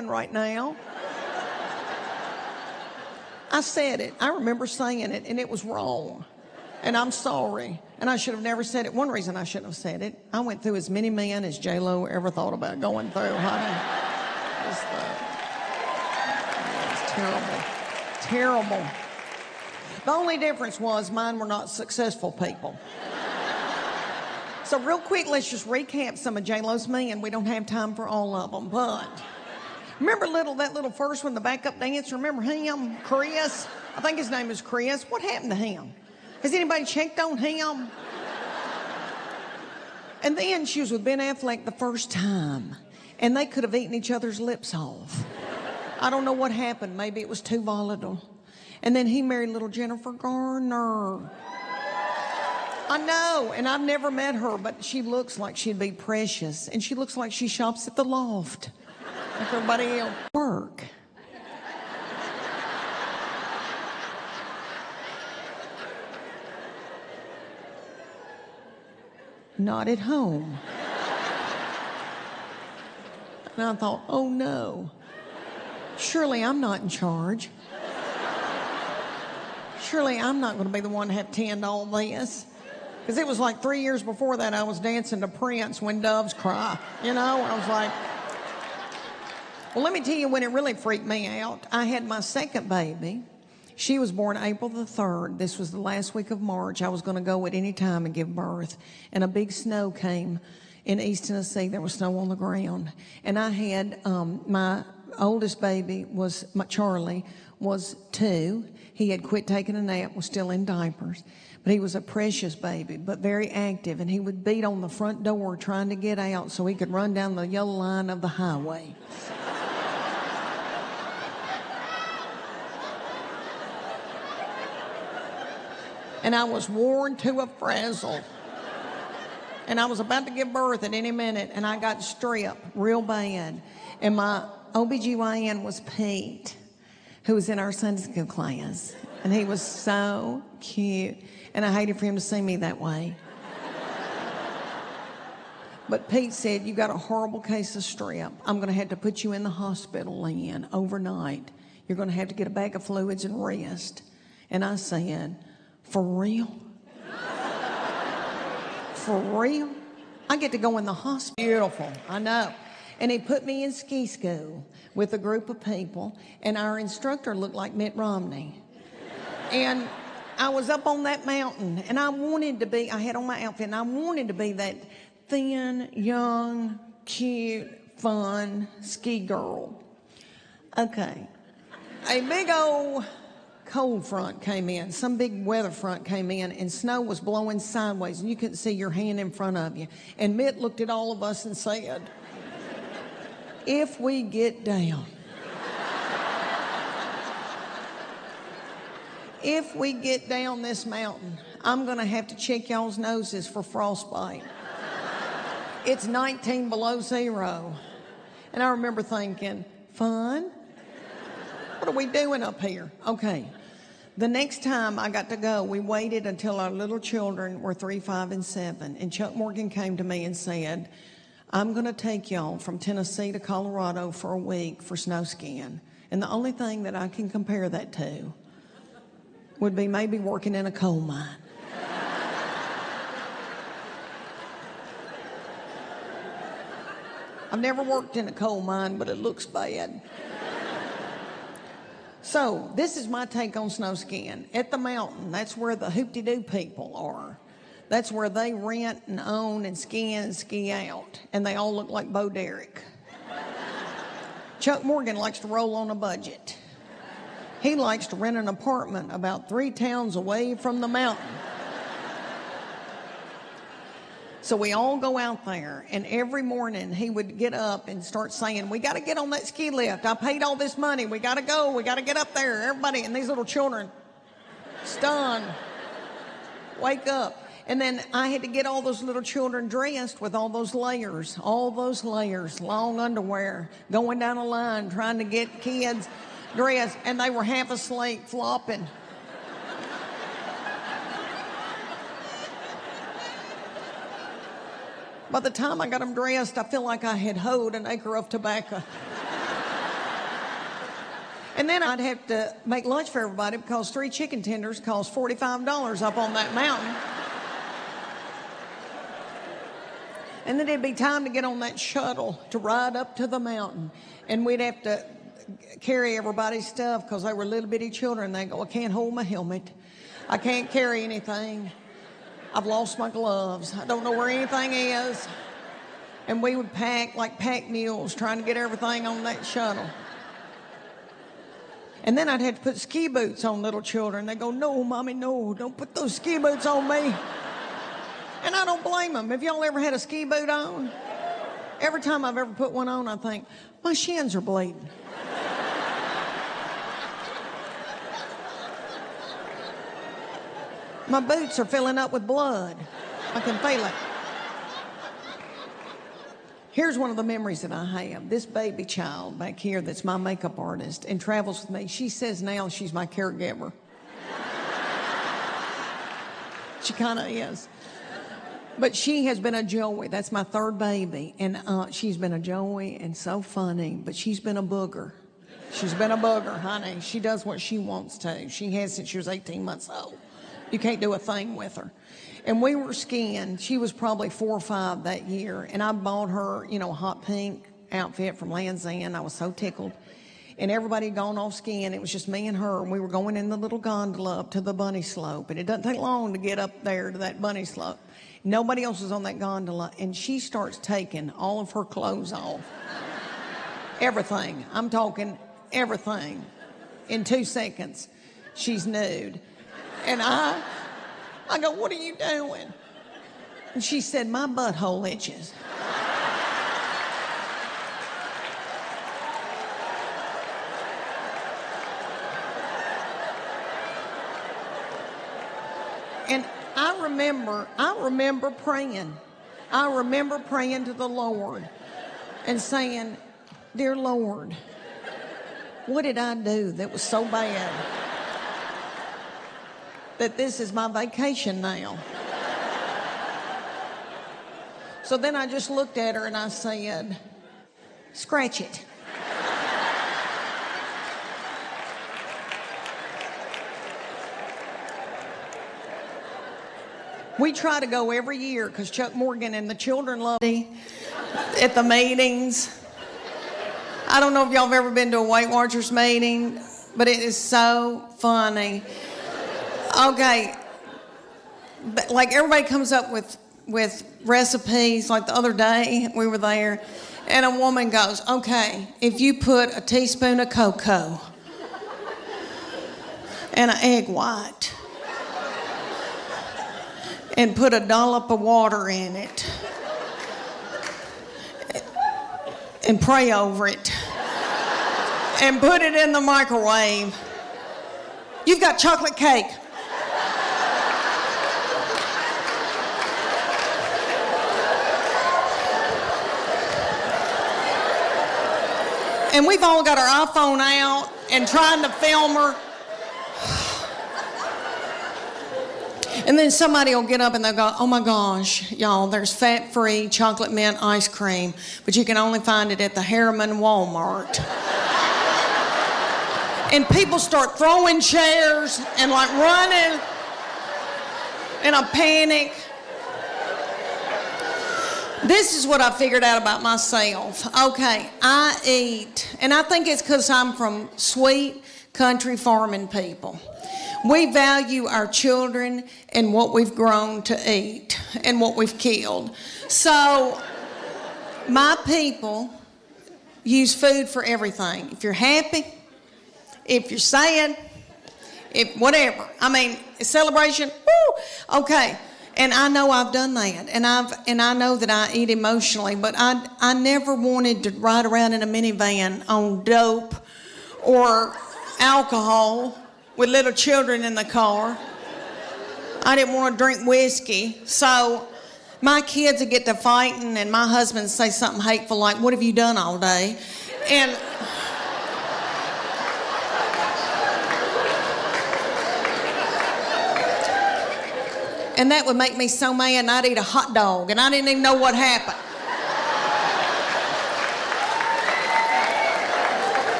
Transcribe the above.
man right now. I said it. I remember saying it, and it was wrong. And I'm sorry. And I should have never said it. One reason I shouldn't have said it, I went through as many men as J-Lo ever thought about going through, honey. It's terrible. Terrible. The only difference was mine were not successful people. So real quick, let's just recap some of J-Lo's men. We don't have time for all of them, but remember that little first one, the backup dancer? Remember him? Chris? I think his name is Chris. What happened to him? Has anybody checked on him? And then she was with Ben Affleck the first time, and they could have eaten each other's lips off. I don't know what happened. Maybe it was too volatile. And then he married little Jennifer Garner. I know, and I've never met her, but she looks like she'd be precious, and she looks like she shops at the Loft, like everybody else. Work. Not at home. And I thought, oh no, surely I'm not in charge. Surely I'm not going to be the one to have to tend all this. Because it was like 3 years before that I was dancing to Prince, When Doves Cry, you know? I was like, well, let me tell you when it really freaked me out. I had my second baby. She was born April the 3rd. This was the last week of March. I was going to go at any time and give birth. And a big snow came in East Tennessee. There was snow on the ground. And I had, my oldest baby was, Charlie, was 2. He had quit taking a nap, was still in diapers. But he was a precious baby, but very active. And he would beat on the front door trying to get out so he could run down the yellow line of the highway. And I was worn to a frazzle. And I was about to give birth at any minute, and I got strep real bad. And my OBGYN was Pete, who was in our Sunday school class. And he was so cute. And I hated for him to see me that way. But Pete said, you got a horrible case of strep. I'm going to have to put you in the hospital, Leanne, overnight. You're going to have to get a bag of fluids and rest. And I said, for real? For real? I get to go in the hospital. Beautiful, I know. And he put me in ski school with a group of people, and our instructor looked like Mitt Romney. And I was up on that mountain, and I wanted to be, I had on my outfit, and I wanted to be that thin, young, cute, fun ski girl. Okay. A big old cold front came in, some big weather front came in, and snow was blowing sideways, and you couldn't see your hand in front of you. And Mitt looked at all of us and said, if we get down, if we get down this mountain, I'm going to have to check y'all's noses for frostbite. It's 19 below zero. And I remember thinking, fun? What are we doing up here? Okay. The next time I got to go, we waited until our little children were 3, 5, and 7. And Chuck Morgan came to me and said, I'm going to take y'all from Tennessee to Colorado for a week for snow skiing. And the only thing that I can compare that to would be maybe working in a coal mine. I've never worked in a coal mine, but it looks bad. So this is my take on snow skiing. At the mountain, that's where the hoop-de-doo people are. That's where they rent and own and ski in and ski out. And they all look like Bo Derek. Chuck Morgan likes to roll on a budget. He likes to rent an apartment about 3 towns away from the mountain. So we all go out there, and every morning he would get up and start saying, we got to get on that ski lift. I paid all this money. We got to go. We got to get up there. Everybody, and these little children, stunned, wake up. And then I had to get all those little children dressed with all those layers, long underwear, going down a line, trying to get kids dressed, and they were half asleep, flopping. By the time I got them dressed, I feel like I had hoed an acre of tobacco. And then I'd have to make lunch for everybody because 3 chicken tenders cost $45 up on that mountain. And then it'd be time to get on that shuttle to ride up to the mountain. And we'd have to carry everybody's stuff because they were little bitty children. They go, I can't hold my helmet. I can't carry anything. I've lost my gloves. I don't know where anything is. And we would pack like pack mules trying to get everything on that shuttle. And then I'd have to put ski boots on little children. They go, no, Mommy, no, don't put those ski boots on me. And I don't blame them. Have y'all ever had a ski boot on? Every time I've ever put one on, I think, my shins are bleeding. My boots are filling up with blood. I can feel it. Here's one of the memories that I have. This baby child back here that's my makeup artist and travels with me, she says now she's my caregiver. She kind of is. But she has been a joy. That's my third baby. And she's been a joy and so funny. But she's been a booger. She's been a booger, honey. She does what she wants to. She has since she was 18 months old. You can't do a thing with her. And we were skiing. She was probably 4 or 5 that year. And I bought her, a hot pink outfit from Land's End. I was so tickled. And everybody had gone off skiing. It was just me and her. And we were going in the little gondola up to the bunny slope. And it doesn't take long to get up there to that bunny slope. Nobody else was on that gondola. And she starts taking all of her clothes off. Everything. I'm talking everything. In 2 seconds, she's nude. And I go, what are you doing? And she said, my butthole itches. And I remember praying. I remember praying to the Lord and saying, dear Lord, what did I do that was so bad that this is my vacation now? So then I just looked at her and I said, scratch it. We try to go every year because Chuck Morgan and the children love it at the meetings. I don't know if y'all have ever been to a Weight Watchers meeting, but it is so funny. Okay, but like everybody comes up with recipes. Like the other day, we were there, and a woman goes, okay, if you put a teaspoon of cocoa and an egg white and put a dollop of water in it and pray over it and put it in the microwave, you've got chocolate cake. And we've all got our iPhone out and trying to film her. And then somebody will get up and they'll go, oh my gosh, y'all, there's fat-free chocolate mint ice cream, but you can only find it at the Harriman Walmart. And people start throwing chairs and like running in a panic. This is what I figured out about myself. Okay, I eat, and I think it's because I'm from sweet country farming people. We value our children and what we've grown to eat and what we've killed. So my people use food for everything. If you're happy, if you're sad, if whatever. I mean, a celebration, woo, okay. And I know I've done that, and I know that I eat emotionally, but I never wanted to ride around in a minivan on dope or alcohol with little children in the car. I didn't want to drink whiskey. So my kids would get to fighting, and my husband would say something hateful like, what have you done all day? And that would make me so mad, and I'd eat a hot dog, and I didn't even know what happened.